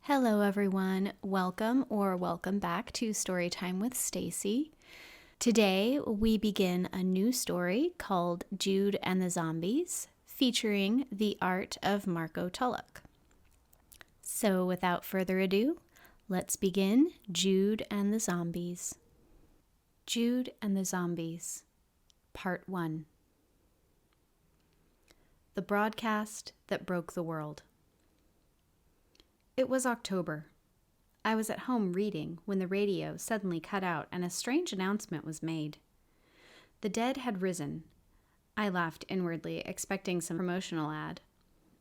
Hello everyone, welcome back to Storytime with Stacy. Today we begin a new story called Jude and the Zombies, featuring the art of Marco Tulluck. So without further ado, let's begin Jude and the Zombies. Jude and the Zombies, Part 1. The broadcast that broke the world. It was October. I was at home reading when the radio suddenly cut out and a strange announcement was made. The dead had risen. I laughed inwardly, expecting some promotional ad,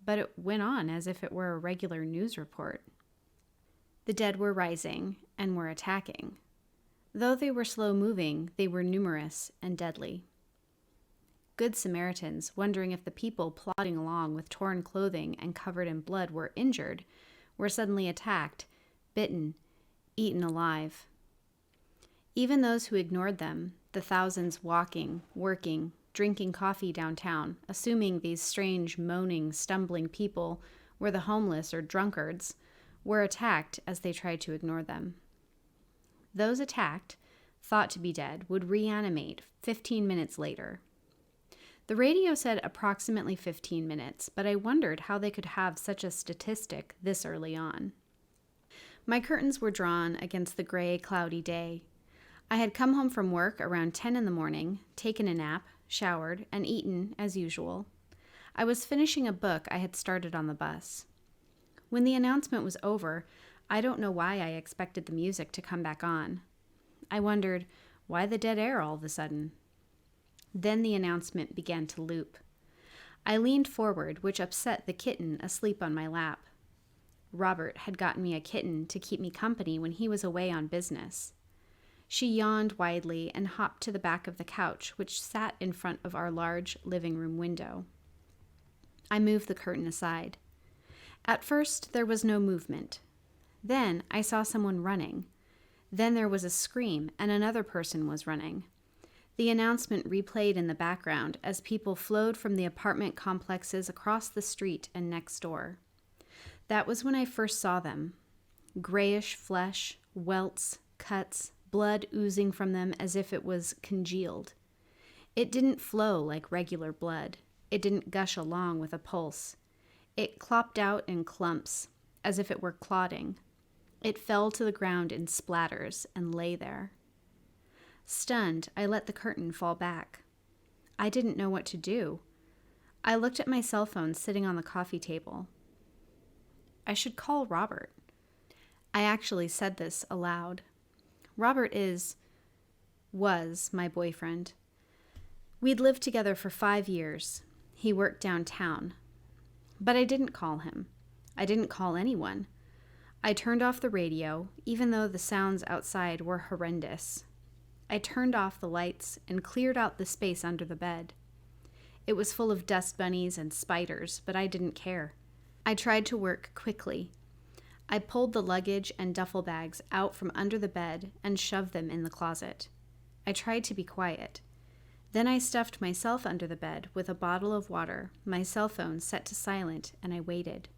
but it went on as if it were a regular news report. The dead were rising and were attacking. Though they were slow-moving, they were numerous and deadly. Good Samaritans, wondering if the people plodding along with torn clothing and covered in blood were injured, were suddenly attacked, bitten, eaten alive. Even those who ignored them, the thousands walking, working, drinking coffee downtown, assuming these strange, moaning, stumbling people were the homeless or drunkards, were attacked as they tried to ignore them. Those attacked, thought to be dead, would reanimate 15 minutes later. The radio said approximately 15 minutes, but I wondered how they could have such a statistic this early on. My curtains were drawn against the gray, cloudy day. I had come home from work around 10 in the morning, taken a nap, showered, and eaten as usual. I was finishing a book I had started on the bus. When the announcement was over, I don't know why I expected the music to come back on. I wondered, why the dead air all of a sudden? Then the announcement began to loop. I leaned forward, which upset the kitten asleep on my lap. Robert had gotten me a kitten to keep me company when he was away on business. She yawned widely and hopped to the back of the couch, which sat in front of our large living room window. I moved the curtain aside. At first, there was no movement. Then I saw someone running. Then there was a scream, and another person was running. The announcement replayed in the background as people flowed from the apartment complexes across the street and next door. That was when I first saw them. Grayish flesh, welts, cuts, blood oozing from them as if it was congealed. It didn't flow like regular blood. It didn't gush along with a pulse. It clopped out in clumps, as if it were clotting. It fell to the ground in splatters and lay there. Stunned, I let the curtain fall back. I didn't know what to do. I looked at my cell phone sitting on the coffee table. I should call Robert. I actually said this aloud. Robert was my boyfriend. We'd lived together for 5 years. He worked downtown. But I didn't call him. I didn't call anyone. I turned off the radio, even though the sounds outside were horrendous. I turned off the lights and cleared out the space under the bed. It was full of dust bunnies and spiders, but I didn't care. I tried to work quickly. I pulled the luggage and duffel bags out from under the bed and shoved them in the closet. I tried to be quiet. Then I stuffed myself under the bed with a bottle of water, my cell phone set to silent, and I waited.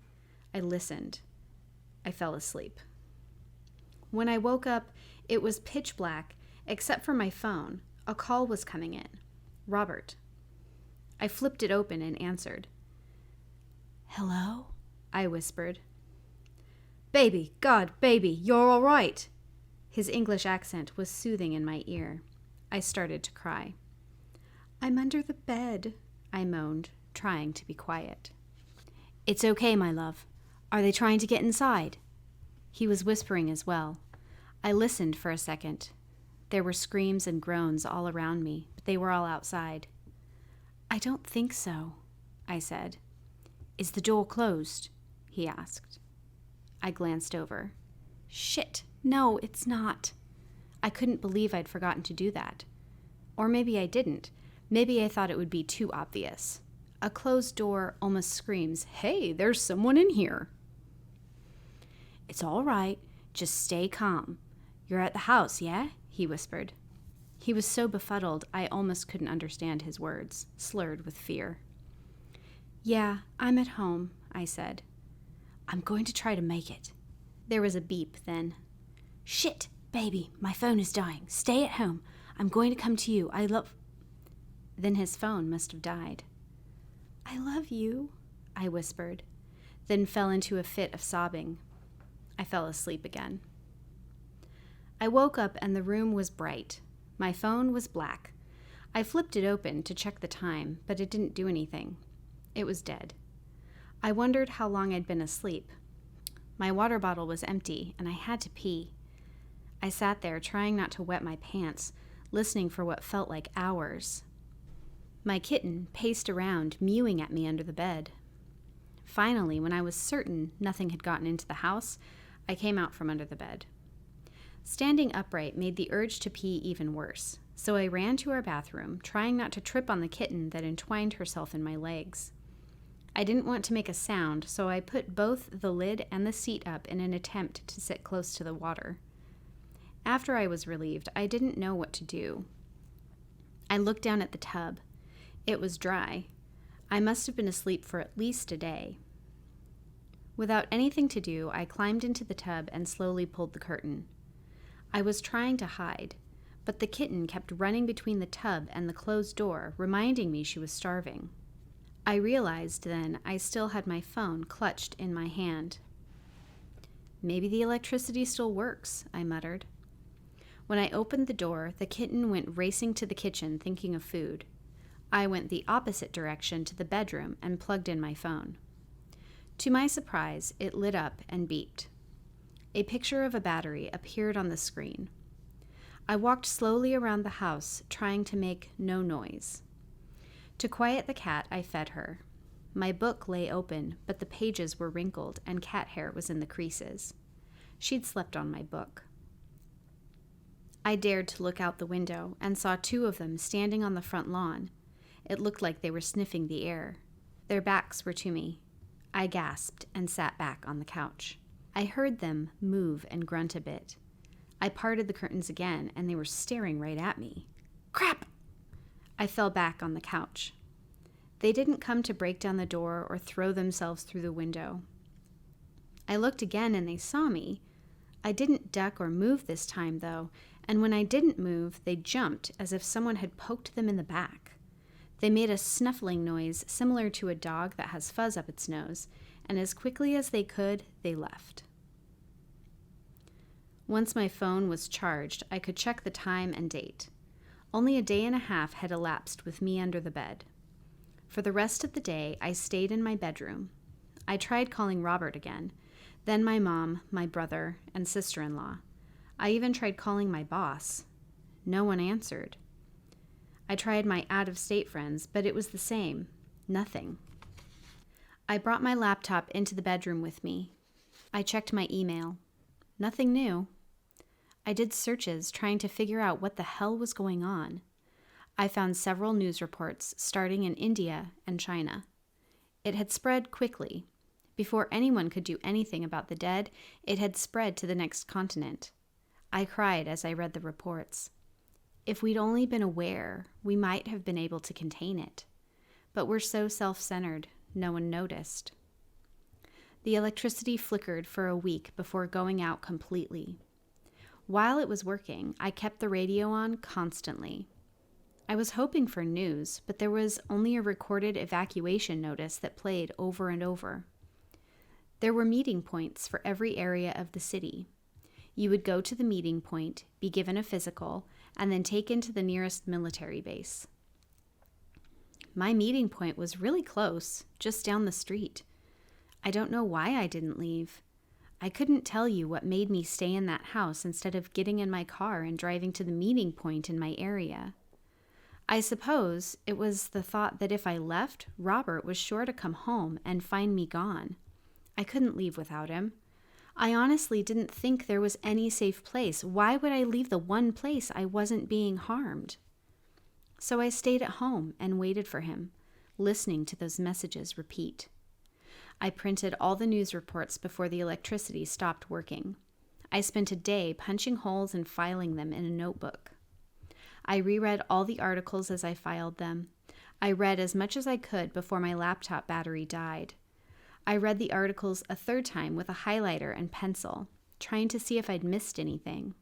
I listened. I fell asleep. When I woke up, it was pitch black. Except for my phone, a call was coming in. Robert. I flipped it open and answered. "Hello?" I whispered. "Baby, God, baby, you're all right." His English accent was soothing in my ear. I started to cry. "I'm under the bed," I moaned, trying to be quiet. "It's okay, my love. Are they trying to get inside?" He was whispering as well. I listened for a second. There were screams and groans all around me, but they were all outside. "I don't think so," I said. "Is the door closed?" he asked. I glanced over. Shit, no, it's not. I couldn't believe I'd forgotten to do that. Or maybe I didn't. Maybe I thought it would be too obvious. A closed door almost screams, "Hey, there's someone in here." "It's all right. Just stay calm. You're at the house, yeah?" he whispered. He was so befuddled I almost couldn't understand his words, slurred with fear. "Yeah, I'm at home," I said. "I'm going to try to make it." There was a beep then. "Shit, baby, my phone is dying. Stay at home. I'm going to come to you. I love..." Then his phone must have died. "I love you," I whispered, then fell into a fit of sobbing. I fell asleep again. I woke up and the room was bright. My phone was black. I flipped it open to check the time, but it didn't do anything. It was dead. I wondered how long I'd been asleep. My water bottle was empty, and I had to pee. I sat there, trying not to wet my pants, listening for what felt like hours. My kitten paced around, mewing at me under the bed. Finally, when I was certain nothing had gotten into the house, I came out from under the bed. Standing upright made the urge to pee even worse, so I ran to our bathroom, trying not to trip on the kitten that entwined herself in my legs. I didn't want to make a sound, so I put both the lid and the seat up in an attempt to sit close to the water. After I was relieved, I didn't know what to do. I looked down at the tub. It was dry. I must have been asleep for at least a day. Without anything to do, I climbed into the tub and slowly pulled the curtain. I was trying to hide, but the kitten kept running between the tub and the closed door, reminding me she was starving. I realized then I still had my phone clutched in my hand. "Maybe the electricity still works," I muttered. When I opened the door, the kitten went racing to the kitchen, thinking of food. I went the opposite direction to the bedroom and plugged in my phone. To my surprise, it lit up and beeped. A picture of a battery appeared on the screen. I walked slowly around the house, trying to make no noise. To quiet the cat, I fed her. My book lay open, but the pages were wrinkled and cat hair was in the creases. She'd slept on my book. I dared to look out the window and saw two of them standing on the front lawn. It looked like they were sniffing the air. Their backs were to me. I gasped and sat back on the couch. I heard them move and grunt a bit. I parted the curtains again, and they were staring right at me. Crap! I fell back on the couch. They didn't come to break down the door or throw themselves through the window. I looked again, and they saw me. I didn't duck or move this time, though, and when I didn't move, they jumped as if someone had poked them in the back. They made a snuffling noise similar to a dog that has fuzz up its nose, and as quickly as they could, they left. Once my phone was charged, I could check the time and date. Only a day and a half had elapsed with me under the bed. For the rest of the day, I stayed in my bedroom. I tried calling Robert again, then my mom, my brother, and sister-in-law. I even tried calling my boss. No one answered. I tried my out-of-state friends, but it was the same. Nothing. I brought my laptop into the bedroom with me. I checked my email. Nothing new. I did searches trying to figure out what the hell was going on. I found several news reports starting in India and China. It had spread quickly. Before anyone could do anything about the dead, it had spread to the next continent. I cried as I read the reports. If we'd only been aware, we might have been able to contain it. But we're so self-centered, no one noticed. The electricity flickered for a week before going out completely. While it was working, I kept the radio on constantly. I was hoping for news, but there was only a recorded evacuation notice that played over and over. There were meeting points for every area of the city. You would go to the meeting point, be given a physical, and then taken to the nearest military base. My meeting point was really close, just down the street. I don't know why I didn't leave. I couldn't tell you what made me stay in that house instead of getting in my car and driving to the meeting point in my area. I suppose it was the thought that if I left, Robert was sure to come home and find me gone. I couldn't leave without him. I honestly didn't think there was any safe place. Why would I leave the one place I wasn't being harmed? So I stayed at home and waited for him, listening to those messages repeat. I printed all the news reports before the electricity stopped working. I spent a day punching holes and filing them in a notebook. I reread all the articles as I filed them. I read as much as I could before my laptop battery died. I read the articles a third time with a highlighter and pencil. trying to see if I'd missed anything.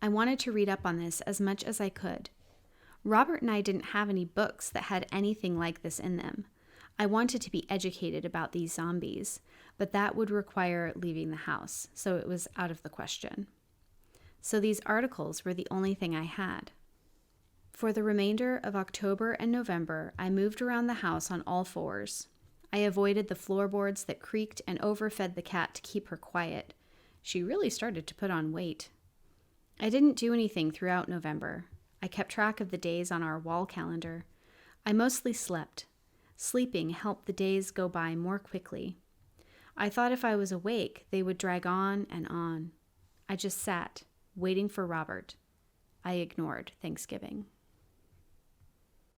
I wanted to read up on this as much as I could. Robert and I didn't have any books that had anything like this in them. I wanted to be educated about these zombies, but that would require leaving the house, so it was out of the question. So these articles were the only thing I had. For the remainder of October and November, I moved around the house on all fours. I avoided the floorboards that creaked and overfed the cat to keep her quiet. She really started to put on weight. I didn't do anything throughout November. I kept track of the days on our wall calendar. I mostly slept. Sleeping helped the days go by more quickly. I thought if I was awake, they would drag on and on. I just sat, waiting for Robert. I ignored Thanksgiving.